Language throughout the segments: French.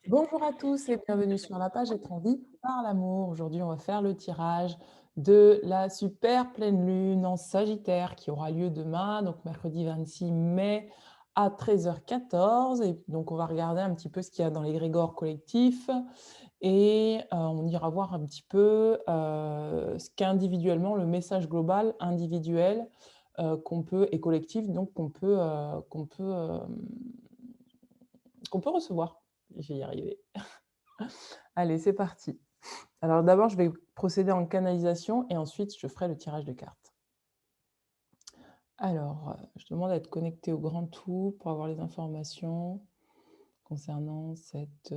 Bonjour à tous et bienvenue sur la page Être en vie par l'amour. Aujourd'hui, on va faire le tirage de la super pleine lune en Sagittaire qui aura lieu demain, donc mercredi 26 mai à 13h14. Et donc, on va regarder un petit peu ce qu'il y a dans l'égrégore collectif et on ira voir un petit peu ce qu'individuellement, le message global individuel qu'on peut, et collectif, donc qu'on peut recevoir. Je vais y arriver. Allez, c'est parti. Alors d'abord, je vais procéder en canalisation et ensuite je ferai le tirage de cartes. Alors, je demande à être connecté au grand tout pour avoir les informations concernant cette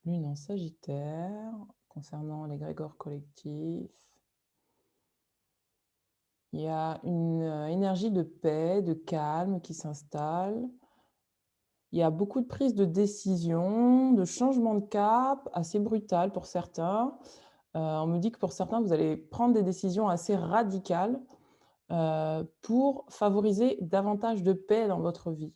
lune en Sagittaire, concernant l'égrégore collectif. Il y a une énergie de paix, de calme qui s'installe. Il y a beaucoup de prises de décision, de changement de cap, assez brutal pour certains. On me dit que pour certains, vous allez prendre des décisions assez radicales pour favoriser davantage de paix dans votre vie.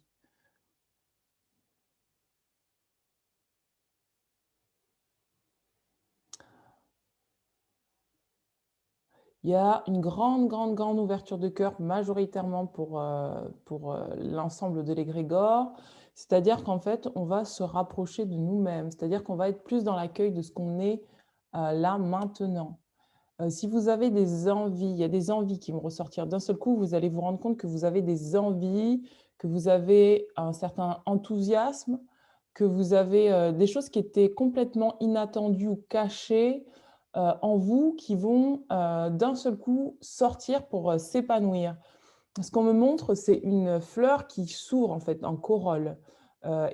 Il y a une grande, grande, grande ouverture de cœur, majoritairement pour l'ensemble de l'égrégore. C'est-à-dire qu'en fait, on va se rapprocher de nous-mêmes. C'est-à-dire qu'on va être plus dans l'accueil de ce qu'on est là maintenant. Si vous avez des envies, il y a des envies qui vont ressortir. D'un seul coup, vous allez vous rendre compte que vous avez des envies, que vous avez un certain enthousiasme, que vous avez des choses qui étaient complètement inattendues ou cachées en vous, qui vont d'un seul coup sortir pour s'épanouir. Ce qu'on me montre, c'est une fleur qui s'ouvre en fait en corolle.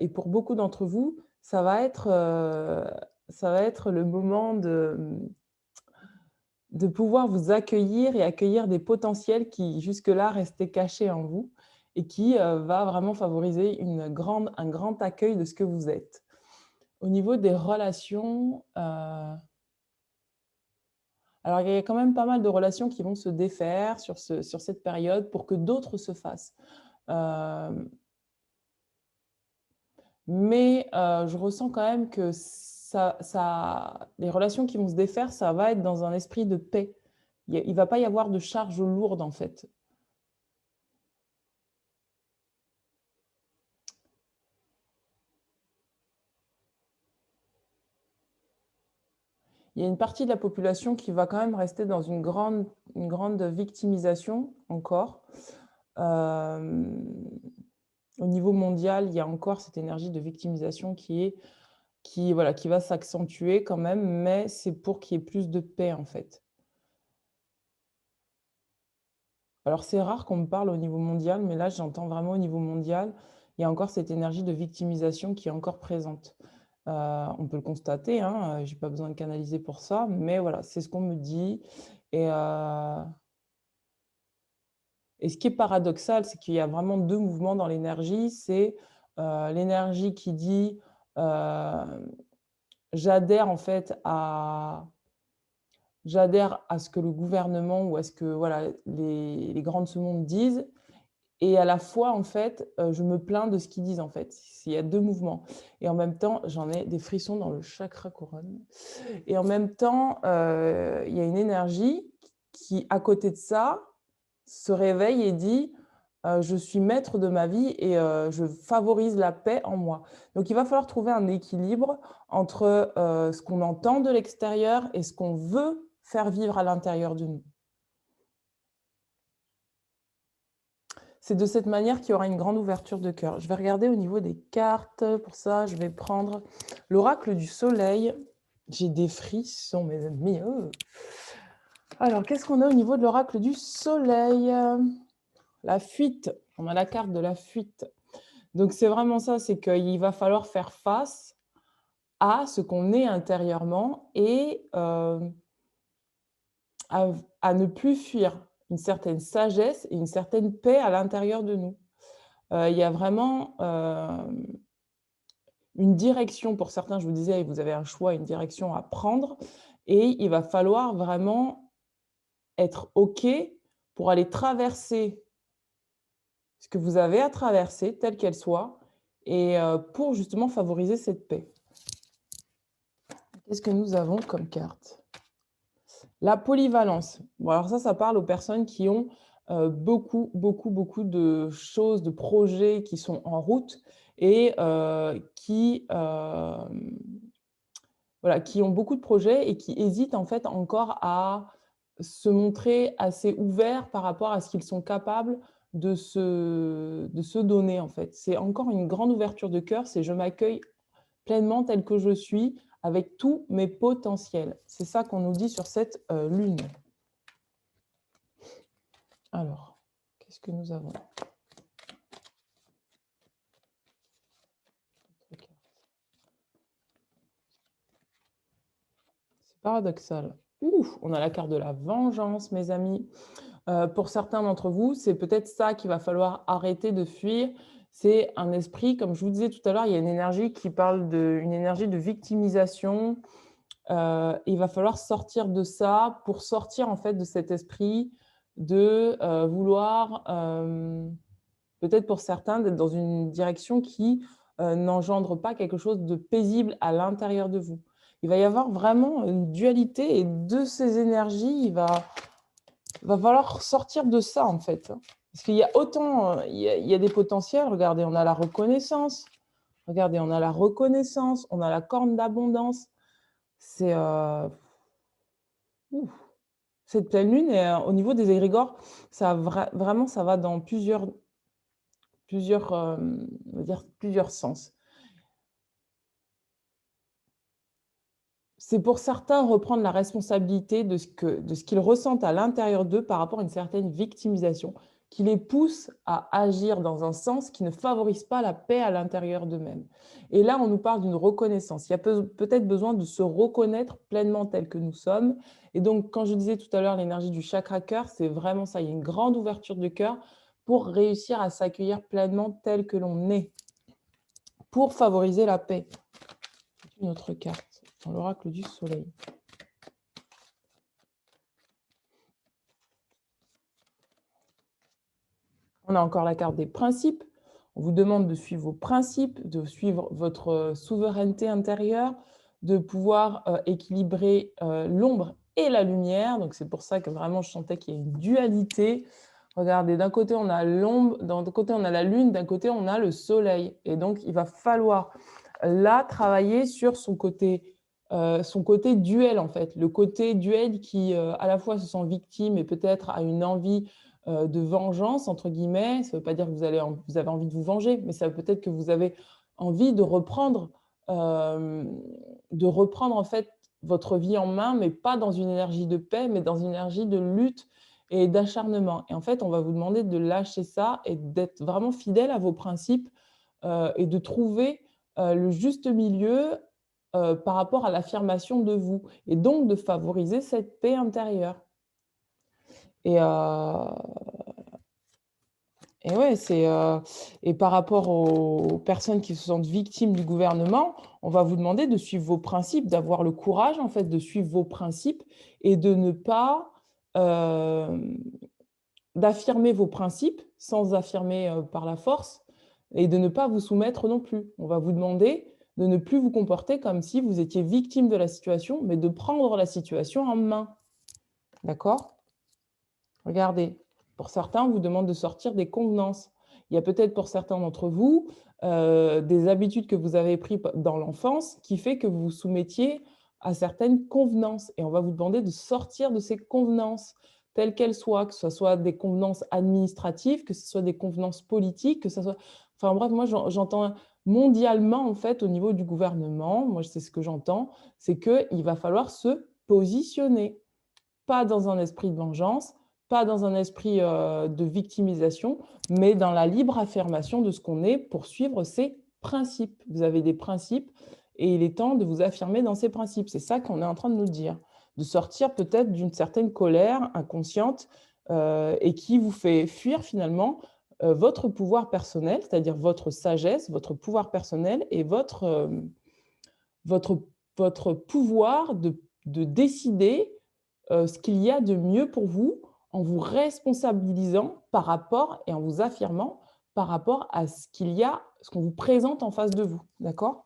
Et pour beaucoup d'entre vous, ça va être le moment de pouvoir vous accueillir et accueillir des potentiels qui jusque-là restaient cachés en vous et qui va vraiment favoriser un grand accueil de ce que vous êtes. Au niveau des relations, alors il y a quand même pas mal de relations qui vont se défaire sur cette période pour que d'autres se fassent. Hem, mais je ressens quand même que les relations qui vont se défaire, ça va être dans un esprit de paix. Il va pas y avoir de charge lourde en fait. Il y a une partie de la population qui va quand même rester dans une grande victimisation encore. Hem, Au niveau mondial, il y a encore cette énergie de victimisation voilà, qui va s'accentuer quand même, mais c'est pour qu'il y ait plus de paix, en fait. Alors c'est rare qu'on me parle au niveau mondial, mais là, j'entends vraiment au niveau mondial, il y a encore cette énergie de victimisation qui est encore présente. On peut le constater, hein, j'ai pas besoin de canaliser pour ça, mais voilà, c'est ce qu'on me dit et ce qui est paradoxal, c'est qu'il y a vraiment 2 mouvements dans l'énergie. C'est l'énergie qui dit, hem: «J'adhère en fait à j'adhère à ce que le gouvernement ou à ce que voilà les grands de ce monde disent», et à la fois en fait, je me plains de ce qu'ils disent en fait. Il y a 2 mouvements et en même temps, j'en ai des frissons dans le chakra couronne et en même temps, il y a une énergie qui, à côté de ça, se réveille et dit: «Je suis maître de ma vie et je favorise la paix en moi». Donc il va falloir trouver un équilibre entre ce qu'on entend de l'extérieur et ce qu'on veut faire vivre à l'intérieur de nous. C'est de cette manière qu'il y aura une grande ouverture de cœur. Je vais regarder au niveau des cartes. Pour ça, je vais prendre l'oracle du soleil. J'ai des frissons, mes amis. Oh. Alors, qu'est-ce qu'on a au niveau de l'oracle du soleil? La fuite. On a la carte de la fuite. Donc, c'est vraiment ça, c'est qu'il va falloir faire face à ce qu'on est intérieurement et à, à ne plus fuir une certaine sagesse et une certaine paix à l'intérieur de nous. Il y a vraiment une direction pour certains, je vous disais, vous avez un choix, une direction à prendre et il va falloir vraiment être OK pour aller traverser ce que vous avez à traverser, telle qu'elle soit et pour justement favoriser cette paix. Qu'est-ce que nous avons comme carte? La polyvalence. Bon, alors ça parle aux personnes qui ont beaucoup, beaucoup, beaucoup de choses, de projets qui sont en route et voilà, qui ont beaucoup de projets et qui hésitent en fait encore à se montrer assez ouverts par rapport à ce qu'ils sont capables de se donner en fait. C'est encore une grande ouverture de cœur, c'est: «Je m'accueille pleinement tel que je suis, avec tous mes potentiels». C'est ça qu'on nous dit sur cette lune. Alors, qu'est-ce que nous avons? C'est paradoxal. Ouf, on a la carte de la vengeance, mes amis. Pour certains d'entre vous, c'est peut-être ça qu'il va falloir arrêter de fuir. C'est un esprit, comme je vous disais tout à l'heure, il y a une énergie qui parle d'une énergie de victimisation. Il va falloir sortir de ça pour sortir en fait de cet esprit de vouloir, peut-être pour certains, d'être dans une direction qui n'engendre pas quelque chose de paisible à l'intérieur de vous. Il va y avoir vraiment une dualité et de ces énergies, va falloir sortir de ça, en fait. Parce qu'il y a autant, il y a des potentiels. Regardez, on a la reconnaissance. Regardez, on a la reconnaissance, on a la corne d'abondance. C'est ouf. Cette pleine lune, et au niveau des égrégores, ça vraiment, ça va dans on va dire plusieurs sens. C'est pour certains reprendre la responsabilité de ce qu'ils ressentent à l'intérieur d'eux par rapport à une certaine victimisation, qui les pousse à agir dans un sens qui ne favorise pas la paix à l'intérieur d'eux-mêmes. Et là, on nous parle d'une reconnaissance. Il y a peut-être besoin de se reconnaître pleinement tel que nous sommes. Et donc, quand je disais tout à l'heure l'énergie du chakra cœur, c'est vraiment ça. Il y a une grande ouverture du cœur pour réussir à s'accueillir pleinement tel que l'on est, pour favoriser la paix. Une autre carte dans l'oracle du soleil. On a encore la carte des principes. On vous demande de suivre vos principes, de suivre votre souveraineté intérieure, de pouvoir équilibrer l'ombre et la lumière. Donc c'est pour ça que vraiment je sentais qu'il y a une dualité. Regardez, d'un côté on a l'ombre, d'un côté on a la lune, d'un côté on a le soleil. Et donc il va falloir là travailler sur son côté duel en fait. Le côté duel qui à la fois se sent victime et peut-être a une envie de vengeance, entre guillemets. Ça ne veut pas dire que vous avez envie de vous venger, mais ça veut peut-être que vous avez envie euh, de reprendre en fait votre vie en main, mais pas dans une énergie de paix, mais dans une énergie de lutte et d'acharnement. Et en fait, on va vous demander de lâcher ça et d'être vraiment fidèle à vos principes et de trouver le juste milieu par rapport à l'affirmation de vous et donc de favoriser cette paix intérieure. Et Et ouais, et par rapport aux personnes qui se sentent victimes du gouvernement, on va vous demander de suivre vos principes, d'avoir le courage, en fait, de suivre vos principes et de ne pas, hem, d'affirmer vos principes sans affirmer, par la force et de ne pas vous soumettre non plus. On va vous demander de ne plus vous comporter comme si vous étiez victime de la situation, mais de prendre la situation en main. D'accord? Regardez, pour certains, on vous demande de sortir des convenances. Il y a peut-être pour certains d'entre vous des habitudes que vous avez prises dans l'enfance qui fait que vous vous soumettiez à certaines convenances. Et on va vous demander de sortir de ces convenances, telles qu'elles soient, que ce soit des convenances administratives, que ce soit des convenances politiques, que ce soit... Enfin bref, moi j'entends mondialement, en fait, au niveau du gouvernement, moi c'est ce que j'entends, c'est qu'il va falloir se positionner, pas dans un esprit de vengeance, pas dans un esprit de victimisation, mais dans la libre affirmation de ce qu'on est pour suivre ses principes. Vous avez des principes et il est temps de vous affirmer dans ces principes. C'est ça qu'on est en train de nous dire. De sortir peut-être d'une certaine colère inconsciente et qui vous fait fuir finalement votre pouvoir personnel, c'est-à-dire votre sagesse, votre pouvoir personnel et votre, votre pouvoir de décider ce qu'il y a de mieux pour vous en vous responsabilisant par rapport et en vous affirmant par rapport à ce qu'il y a, ce qu'on vous présente en face de vous, d'accord?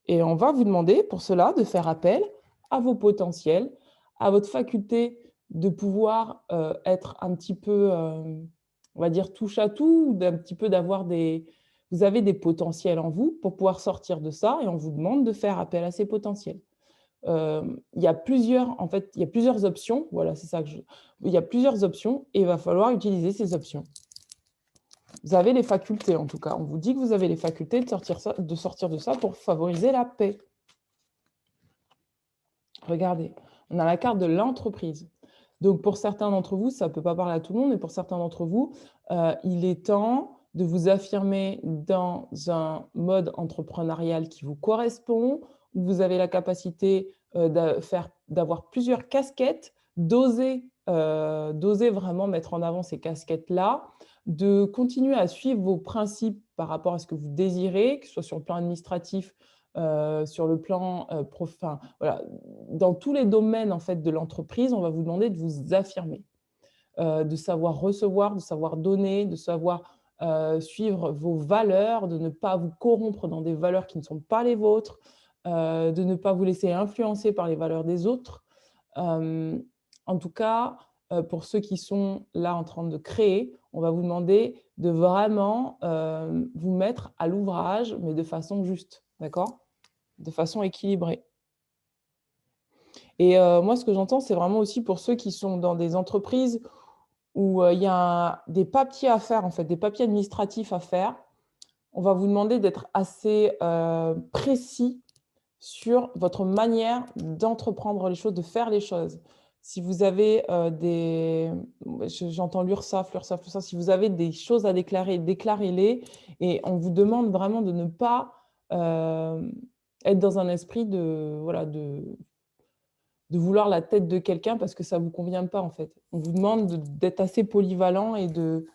Et on va vous demander pour cela de faire appel à vos potentiels, à votre faculté de pouvoir, être un petit peu, on va dire touche à tout, ou d'un petit peu d'avoir des vous avez des potentiels en vous pour pouvoir sortir de ça et on vous demande de faire appel à ces potentiels. Il y a plusieurs en fait, il y a plusieurs options, voilà, c'est ça que je il y a plusieurs options et il va falloir utiliser ces options. Vous avez les facultés en tout cas, on vous dit que vous avez les facultés de sortir de ça pour favoriser la paix. Regardez, on a la carte de l'entreprise. Donc pour certains d'entre vous, ça ne peut pas parler à tout le monde, mais pour certains d'entre vous, il est temps de vous affirmer dans un mode entrepreneurial qui vous correspond, où vous avez la capacité, d'avoir plusieurs casquettes, d'oser vraiment mettre en avant ces casquettes-là, de continuer à suivre vos principes par rapport à ce que vous désirez, que ce soit sur le plan administratif, sur le plan, enfin, voilà, dans tous les domaines en fait de l'entreprise, on va vous demander de vous affirmer, de savoir recevoir, de savoir donner, de savoir, suivre vos valeurs, de ne pas vous corrompre dans des valeurs qui ne sont pas les vôtres, de ne pas vous laisser influencer par les valeurs des autres. Hem, En tout cas, pour ceux qui sont là en train de créer, on va vous demander de vraiment, vous mettre à l'ouvrage, mais de façon juste, d'accord? De façon équilibrée. Et moi, ce que j'entends, c'est vraiment aussi pour ceux qui sont dans des entreprises où, il y a des papiers à faire, en fait, des papiers administratifs à faire. On va vous demander d'être assez, précis sur votre manière d'entreprendre les choses, de faire les choses. Si vous avez, j'entends l'URSSAF, si vous avez des choses à déclarer, déclarez-les et on vous demande vraiment de ne pas, être dans un esprit de, voilà, de vouloir la tête de quelqu'un parce que ça ne vous convient pas, en fait. On vous demande d'être assez polyvalent et de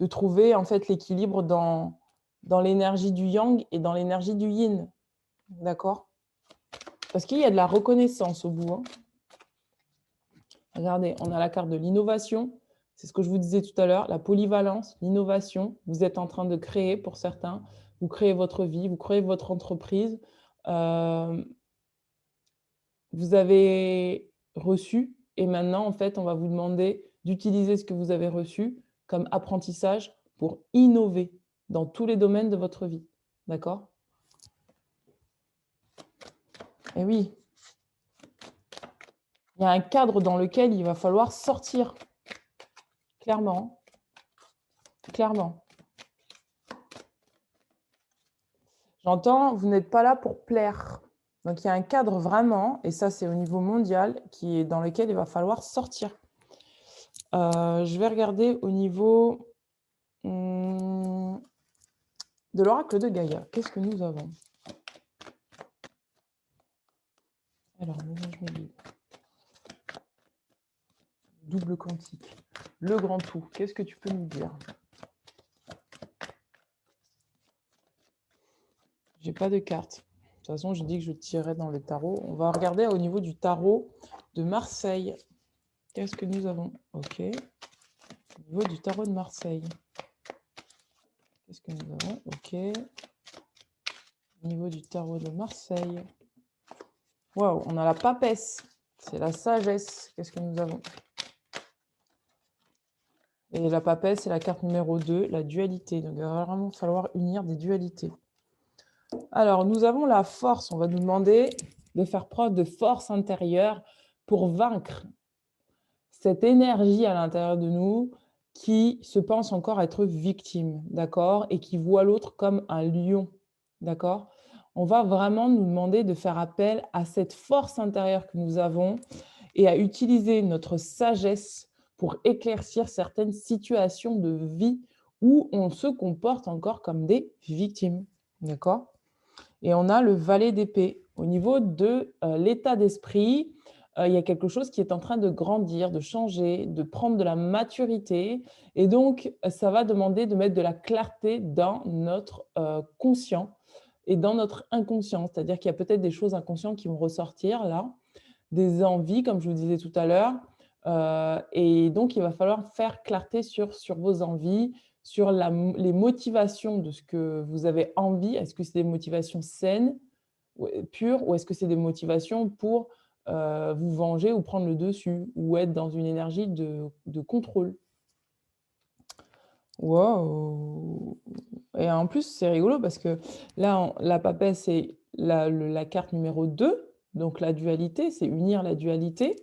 trouver, en fait, l'équilibre dans l'énergie du yang et dans l'énergie du yin, d'accord? Parce qu'il y a de la reconnaissance au bout, hein. Regardez, on a la carte de l'innovation, c'est ce que je vous disais tout à l'heure, la polyvalence, l'innovation. Vous êtes en train de créer pour certains, vous créez votre vie, vous créez votre entreprise. Hem, Vous avez reçu et maintenant, en fait, on va vous demander d'utiliser ce que vous avez reçu comme apprentissage pour innover dans tous les domaines de votre vie. D'accord? Et oui, il y a un cadre dans lequel il va falloir sortir, clairement, clairement. J'entends, vous n'êtes pas là pour plaire. Donc il y a un cadre vraiment, et ça c'est au niveau mondial, qui est dans lequel il va falloir sortir. Je vais regarder au niveau de l'oracle de Gaïa. Qu'est-ce que nous avons? Alors, double quantique. Le grand tout. Qu'est-ce que tu peux nous dire? J'ai pas de carte. De toute façon, je dis que je tirerai dans le tarot. On va regarder au niveau du tarot de Marseille. Qu'est-ce que nous avons? Ok. Au niveau du tarot de Marseille. Qu'est-ce que nous avons? Ok. Au niveau du tarot de Marseille. Waouh, on a la papesse. C'est la sagesse. Qu'est-ce que nous avons? Et la papesse, c'est la carte numéro 2, la dualité. Donc, il va vraiment falloir unir des dualités. Alors, nous avons la force. On va nous demander de faire preuve de force intérieure pour vaincre cette énergie à l'intérieur de nous qui se pense encore être victime, d'accord? Et qui voit l'autre comme un lion, d'accord? On va vraiment nous demander de faire appel à cette force intérieure que nous avons et à utiliser notre sagesse pour éclaircir certaines situations de vie où on se comporte encore comme des victimes, d'accord? Et on a le valet d'épée. Au niveau de l'état d'esprit, il y a quelque chose qui est en train de grandir, de changer, de prendre de la maturité. Et donc, ça va demander de mettre de la clarté dans notre conscient et dans notre inconscient. C'est-à-dire qu'il y a peut-être des choses inconscientes qui vont ressortir là, des envies, comme je vous disais tout à l'heure. Et donc, il va falloir faire clarté sur vos envies, sur les motivations de ce que vous avez envie. Est-ce que c'est des motivations saines, pures, ou est-ce que c'est des motivations pour vous venger ou prendre le dessus, ou être dans une énergie de contrôle? Waouh! Et en plus, c'est rigolo parce que là, la papesse, c'est la carte numéro 2, donc la dualité, c'est unir la dualité.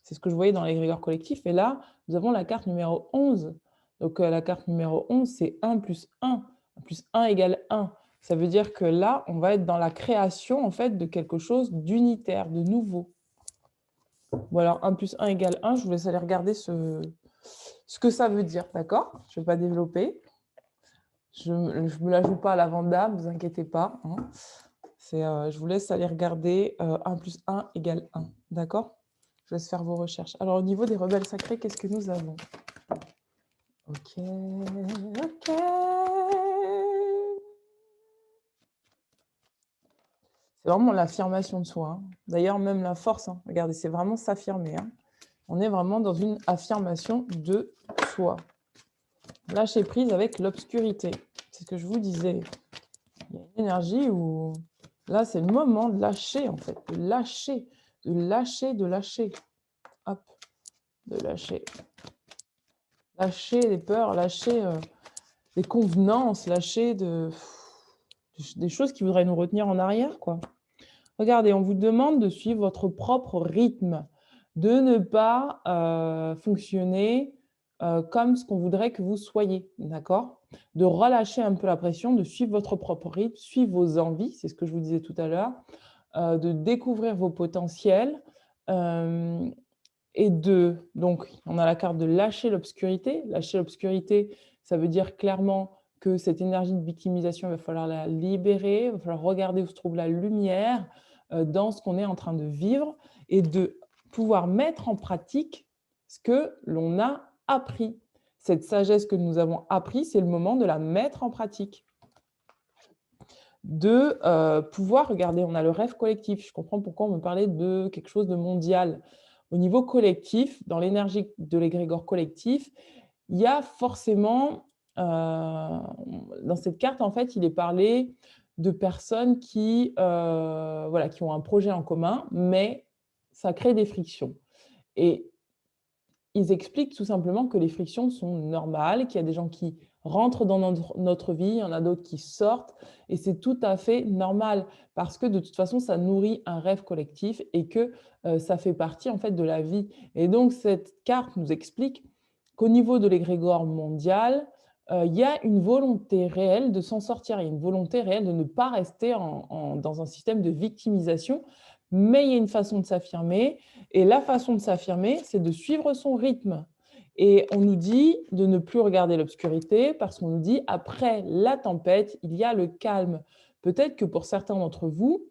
C'est ce que je voyais dans l'égrégore collectif, et là, nous avons la carte numéro 11. Donc la carte numéro 11, c'est 1 plus 1. 1 plus 1 égale 1. Ça veut dire que là, on va être dans la création, en fait, de quelque chose d'unitaire, de nouveau. Ou alors 1 plus 1 égale 1, je vous laisse aller regarder ce que ça veut dire, d'accord? Je ne vais pas développer. Je ne me la joue pas à la Vanda, ne vous inquiétez pas, hein. Je vous laisse aller regarder 1 plus 1 égale 1, d'accord? Je laisse faire vos recherches. Alors, au niveau des rebelles sacrés, qu'est-ce que nous avons? Ok, ok. C'est vraiment l'affirmation de soi, hein. D'ailleurs, même la force, hein. Regardez, c'est vraiment s'affirmer, hein. On est vraiment dans une affirmation de soi. Lâcher prise avec l'obscurité. C'est ce que je vous disais. Il y a une énergie où, là, c'est le moment de lâcher, en fait. De lâcher, de lâcher, de lâcher. Hop, de lâcher. Lâcher les peurs, lâcher des convenances, lâcher des choses qui voudraient nous retenir en arrière, quoi. Regardez, on vous demande de suivre votre propre rythme, de ne pas fonctionner comme ce qu'on voudrait que vous soyez, d'accord? De relâcher un peu la pression, de suivre votre propre rythme, suivre vos envies, c'est ce que je vous disais tout à l'heure, de découvrir vos potentiels, euh, donc, on a la carte de lâcher l'obscurité. Lâcher l'obscurité, ça veut dire clairement que cette énergie de victimisation, il va falloir la libérer, il va falloir regarder où se trouve la lumière dans ce qu'on est en train de vivre, et de pouvoir mettre en pratique ce que l'on a appris. Cette sagesse que nous avons appris, c'est le moment de la mettre en pratique. De pouvoir regarder, on a le rêve collectif. Je comprends pourquoi on me parlait de quelque chose de mondial. Au niveau collectif, dans l'énergie de l'égrégore collectif, il y a forcément, dans cette carte, en fait, il est parlé de personnes qui, voilà, qui ont un projet en commun, mais ça crée des frictions. Et ils expliquent tout simplement que les frictions sont normales, qu'il y a des gens qui rentrent dans notre vie, il y en a d'autres qui sortent, et c'est tout à fait normal parce que de toute façon, ça nourrit un rêve collectif et que ça fait partie en fait de la vie. Et donc, cette carte nous explique qu'au niveau de l'égrégore mondial, il y a une volonté réelle de s'en sortir, il y a une volonté réelle de ne pas rester dans un système de victimisation, mais il y a une façon de s'affirmer, et la façon de s'affirmer, c'est de suivre son rythme. Et on nous dit de ne plus regarder l'obscurité parce qu'on nous dit après la tempête, il y a le calme. Peut-être que pour certains d'entre vous,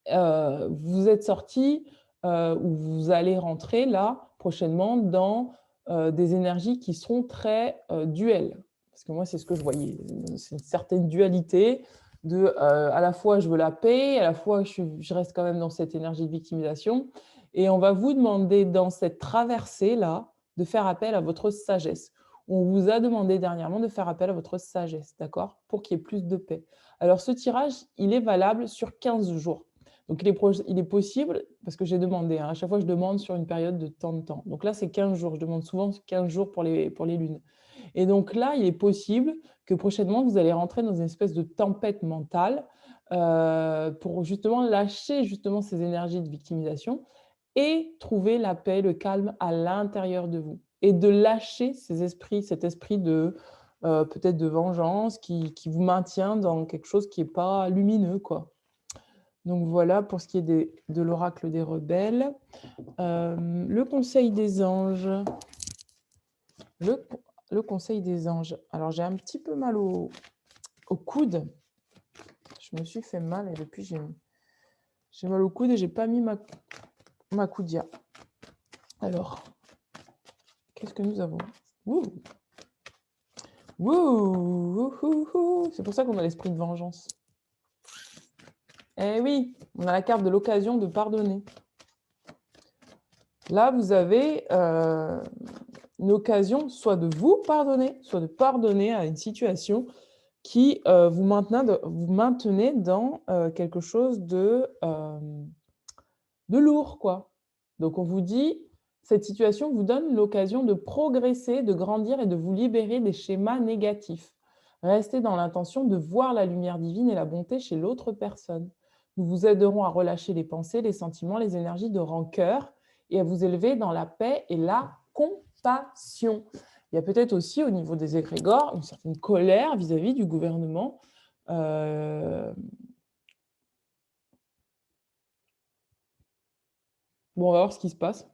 vous êtes sortis ou vous allez rentrer là prochainement dans des énergies qui seront très duelles. Parce que moi, c'est ce que je voyais. C'est une certaine dualité de à la fois je veux la paix, à la fois je reste quand même dans cette énergie de victimisation. Et on va vous demander dans cette traversée-là de faire appel à votre sagesse. On vous a demandé dernièrement de faire appel à votre sagesse, d'accord? Pour qu'il y ait plus de paix. Alors ce tirage, il est valable sur 15 jours. Donc il est possible, parce que j'ai demandé, hein, à chaque fois je demande sur une période de temps de temps. Donc là, c'est 15 jours. Je demande souvent 15 jours pour les lunes. Et donc là, il est possible que prochainement, vous allez rentrer dans une espèce de tempête mentale pour justement lâcher justement ces énergies de victimisation et trouver la paix, le calme à l'intérieur de vous. Et de lâcher cet esprit de peut-être de vengeance qui vous maintient dans quelque chose qui n'est pas lumineux, quoi. Donc voilà pour ce qui est de l'oracle des rebelles. Le conseil des anges. Le conseil des anges. Alors j'ai un petit peu mal au coude. Je me suis fait mal et depuis j'ai mal au coude et j'ai pas mis ma coudia. Alors, qu'est-ce que nous avons? Ouh. Ouh. C'est pour ça qu'on a l'esprit de vengeance. Eh oui, on a la carte de l'occasion de pardonner. Là, vous avez une occasion soit de vous pardonner, soit de pardonner à une situation qui, vous maintenez dans, quelque chose de lourd, quoi. Donc on vous dit: «Cette situation vous donne l'occasion de progresser, de grandir et de vous libérer des schémas négatifs. Restez dans l'intention de voir la lumière divine et la bonté chez l'autre personne. Nous vous aiderons à relâcher les pensées, les sentiments, les énergies de rancœur et à vous élever dans la paix et la compassion». Il y a peut-être aussi au niveau des égrégores une certaine colère vis-à-vis du gouvernement, heu bon, on va voir ce qui se passe.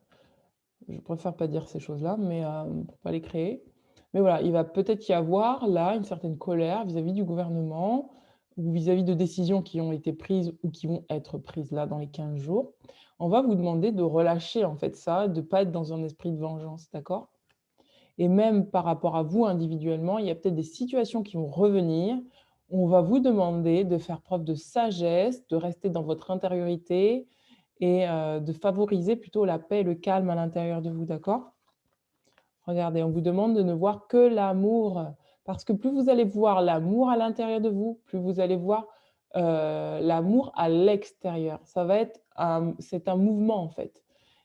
Je préfère pas dire ces choses-là, mais pour pas les créer. Mais voilà, il va peut-être y avoir là une certaine colère vis-à-vis du gouvernement ou vis-à-vis de décisions qui ont été prises ou qui vont être prises là dans les 15 jours. On va vous demander de relâcher en fait ça, de pas être dans un esprit de vengeance, d'accord? Et même par rapport à vous individuellement, il y a peut-être des situations qui vont revenir. On va vous demander de faire preuve de sagesse, de rester dans votre intériorité et de favoriser plutôt la paix et le calme à l'intérieur de vous, d'accord? Regardez, on vous demande de ne voir que l'amour, parce que plus vous allez voir l'amour à l'intérieur de vous, plus vous allez voir, l'amour à l'extérieur. Ça va être c'est un mouvement, en fait.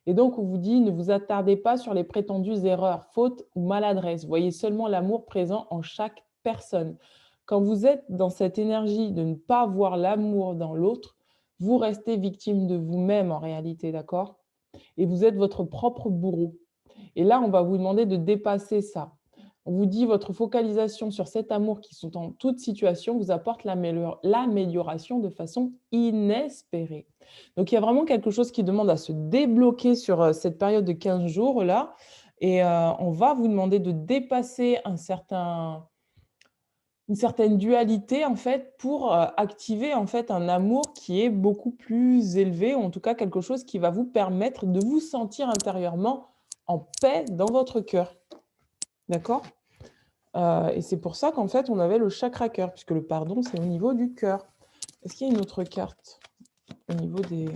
Et donc on vous dit: «Ne vous attardez pas sur les prétendues erreurs, fautes ou maladresses. Voyez seulement l'amour présent en chaque personne». Quand vous êtes dans cette énergie de ne pas voir l'amour dans l'autre, vous restez victime de vous-même en réalité, d'accord? Et vous êtes votre propre bourreau. Et là, on va vous demander de dépasser ça. On vous dit: «Votre focalisation sur cet amour qui sont en toute situation vous apporte l'amélioration de façon inespérée». Donc il y a vraiment quelque chose qui demande à se débloquer sur, cette période de 15 jours là et on va vous demander de dépasser une certaine dualité en fait pour, activer en fait un amour qui est beaucoup plus élevé ou en tout cas quelque chose qui va vous permettre de vous sentir intérieurement en paix dans votre cœur. D'accord? Et c'est pour ça qu'en fait on avait le chakra cœur puisque le pardon c'est au niveau du cœur. Est-ce qu'il y a une autre carte au niveau des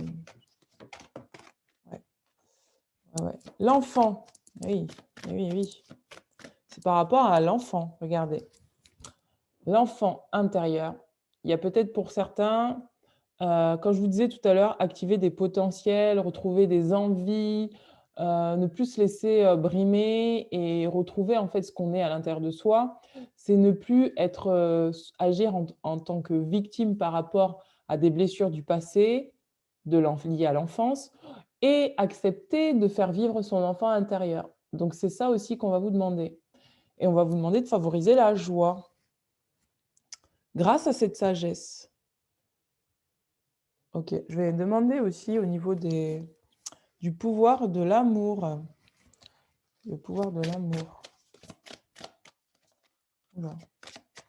ouais, ouais, ouais. L'enfant, oui, oui, oui. C'est par rapport à l'enfant, regardez. L'enfant intérieur, il y a peut-être pour certains, quand je vous disais tout à l'heure, activer des potentiels, retrouver des envies, ne plus se laisser, brimer et retrouver en fait ce qu'on est à l'intérieur de soi. C'est ne plus être, agir en tant que victime par rapport à des blessures du passé, liées à l'enfance et accepter de faire vivre son enfant intérieur. Donc c'est ça aussi qu'on va vous demander et on va vous demander de favoriser la joie grâce à cette sagesse. OK, je vais demander aussi au niveau du pouvoir de l'amour. Le pouvoir de l'amour. Oula,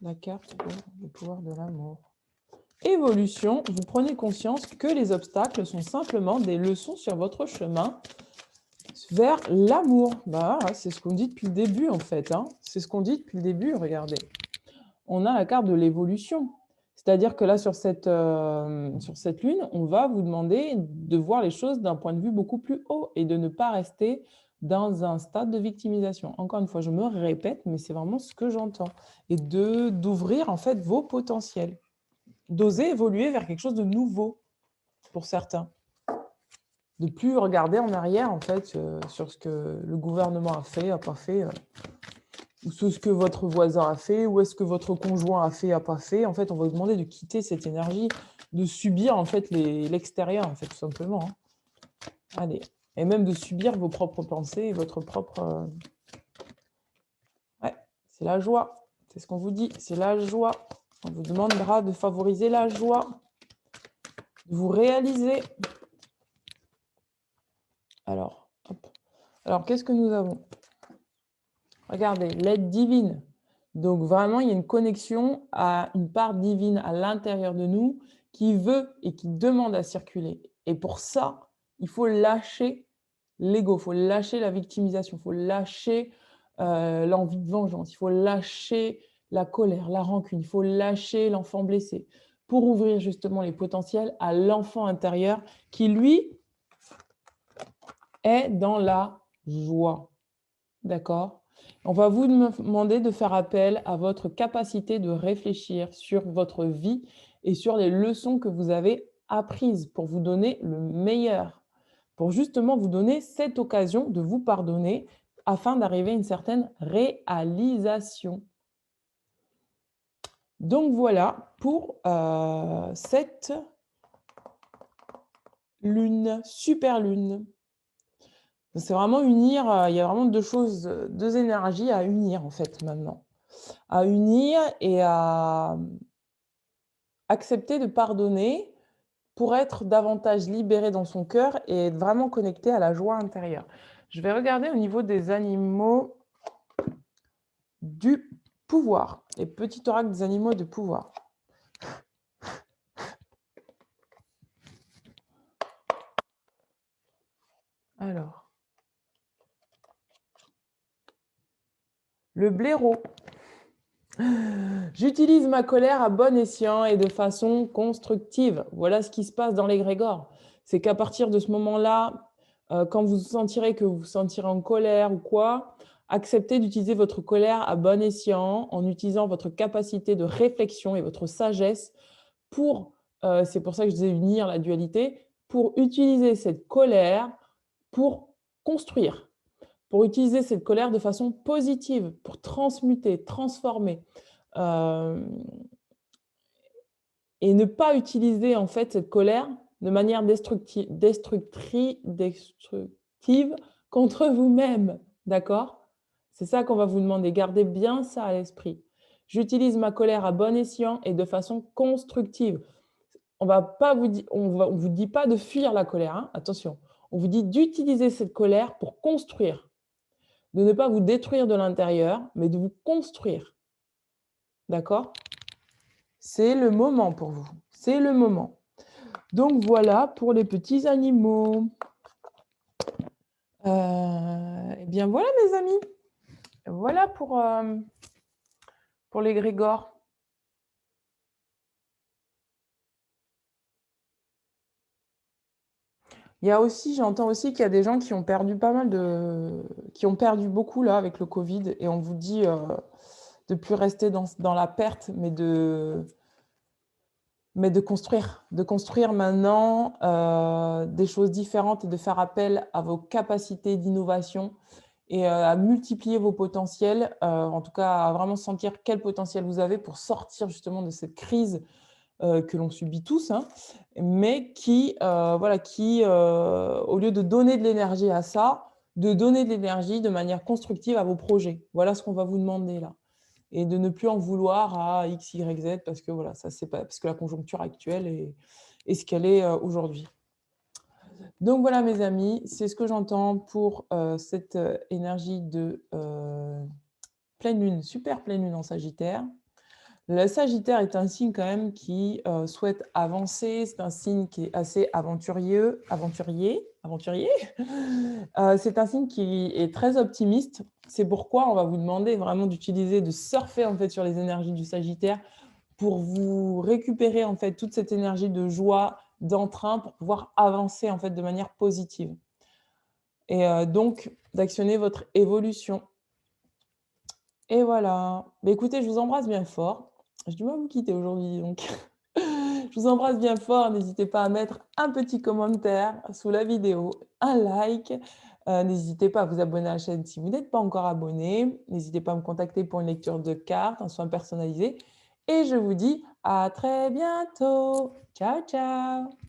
la carte pour le pouvoir de l'amour. Évolution, vous prenez conscience que les obstacles sont simplement des leçons sur votre chemin vers l'amour. Bah, voilà, c'est ce qu'on dit depuis le début en fait, hein. C'est ce qu'on dit depuis le début, regardez. On a la carte de l'évolution. C'est-à-dire que là, sur cette lune, on va vous demander de voir les choses d'un point de vue beaucoup plus haut et de ne pas rester dans un stade de victimisation. Encore une fois, je me répète, mais c'est vraiment ce que j'entends. Et d'ouvrir en fait vos potentiels, d'oser évoluer vers quelque chose de nouveau pour certains. De plus regarder en arrière en fait sur ce que le gouvernement a fait, a pas fait. Ou ce que votre voisin a fait, ou est-ce que votre conjoint a fait, a pas fait. En fait, on va vous demander de quitter cette énergie, de subir en fait l'extérieur, en fait, tout simplement, hein. Allez, et même de subir vos propres pensées et votre propre, ouais, c'est la joie. C'est ce qu'on vous dit, c'est la joie. On vous demandera de favoriser la joie, de vous réaliser. Alors, hop. Alors, qu'est-ce que nous avons? Regardez, l'aide divine. Donc vraiment, il y a une connexion à une part divine à l'intérieur de nous qui veut et qui demande à circuler. Et pour ça, il faut lâcher l'ego, il faut lâcher la victimisation, il faut lâcher l'envie de vengeance, il faut lâcher la colère, la rancune, il faut lâcher l'enfant blessé pour ouvrir justement les potentiels à l'enfant intérieur qui, lui, est dans la joie. d'accord? On va vous demander de faire appel à votre capacité de réfléchir sur votre vie et sur les leçons que vous avez apprises pour vous donner le meilleur, pour justement vous donner cette occasion de vous pardonner afin d'arriver à une certaine réalisation. Donc voilà pour, cette lune, super lune. C'est vraiment unir, il y a vraiment 2 choses, 2 énergies à unir en fait maintenant. À unir et à, accepter de pardonner pour être davantage libéré dans son cœur et être vraiment connecté à la joie intérieure. Je vais regarder au niveau des animaux du pouvoir, les petits oracles des animaux de pouvoir. Alors, le blaireau. J'utilise ma colère à bon escient et de façon constructive. Voilà ce qui se passe dans l'égrégore. C'est qu'à partir de ce moment-là, quand vous sentirez que vous vous sentirez en colère ou quoi, acceptez d'utiliser votre colère à bon escient en utilisant votre capacité de réflexion et votre sagesse pour, c'est pour ça que je disais unir la dualité, pour utiliser cette colère pour construire, pour utiliser cette colère de façon positive, pour transmuter, transformer. Hem Et ne pas utiliser en fait cette colère de manière destructive contre vous-même, d'accord? C'est ça qu'on va vous demander, gardez bien ça à l'esprit. J'utilise ma colère à bon escient et de façon constructive. On va pas vous di on vous dit pas de fuir la colère, hein, attention. On vous dit d'utiliser cette colère pour construire, de ne pas vous détruire de l'intérieur, mais de vous construire, d'accord? C'est le moment pour vous, c'est le moment. Donc voilà pour les petits animaux. Et bien voilà mes amis, voilà pour l'égrégore. Il y a aussi j'entends aussi qu'il y a des gens qui ont perdu pas mal de qui ont perdu beaucoup là avec le covid et on vous dit, de plus rester dans la perte, mais de construire maintenant, des choses différentes et de faire appel à vos capacités d'innovation et à multiplier vos potentiels, en tout cas à vraiment sentir quel potentiel vous avez pour sortir justement de cette crise, que l'on subit tous, hein, mais qui, voilà, qui, au lieu de donner de l'énergie à ça, de donner de l'énergie de manière constructive à vos projets. Voilà ce qu'on va vous demander là et de ne plus en vouloir à X, Y, Z parce que voilà, ça c'est pas parce que la conjoncture actuelle est ce qu'elle est, aujourd'hui. Donc voilà mes amis, c'est ce que j'entends pour, cette, énergie de, pleine lune, super pleine lune en Sagittaire. Le Sagittaire est un signe quand même qui, souhaite avancer, c'est un signe qui est assez aventurier. C'est un signe qui est très optimiste. C'est pourquoi on va vous demander vraiment d'utiliser, de surfer en fait sur les énergies du Sagittaire pour vous récupérer en fait toute cette énergie de joie, d'entrain pour pouvoir avancer en fait de manière positive et donc d'actionner votre évolution. Et voilà. Bah, écoutez, je vous embrasse bien fort. J'ai du mal à vous quitter aujourd'hui, donc je vous embrasse bien fort. N'hésitez pas à mettre un petit commentaire sous la vidéo, un like. N'hésitez pas à vous abonner à la chaîne si vous n'êtes pas encore abonné. N'hésitez pas à me contacter pour une lecture de cartes, un soin personnalisé. Et je vous dis à très bientôt. Ciao, ciao.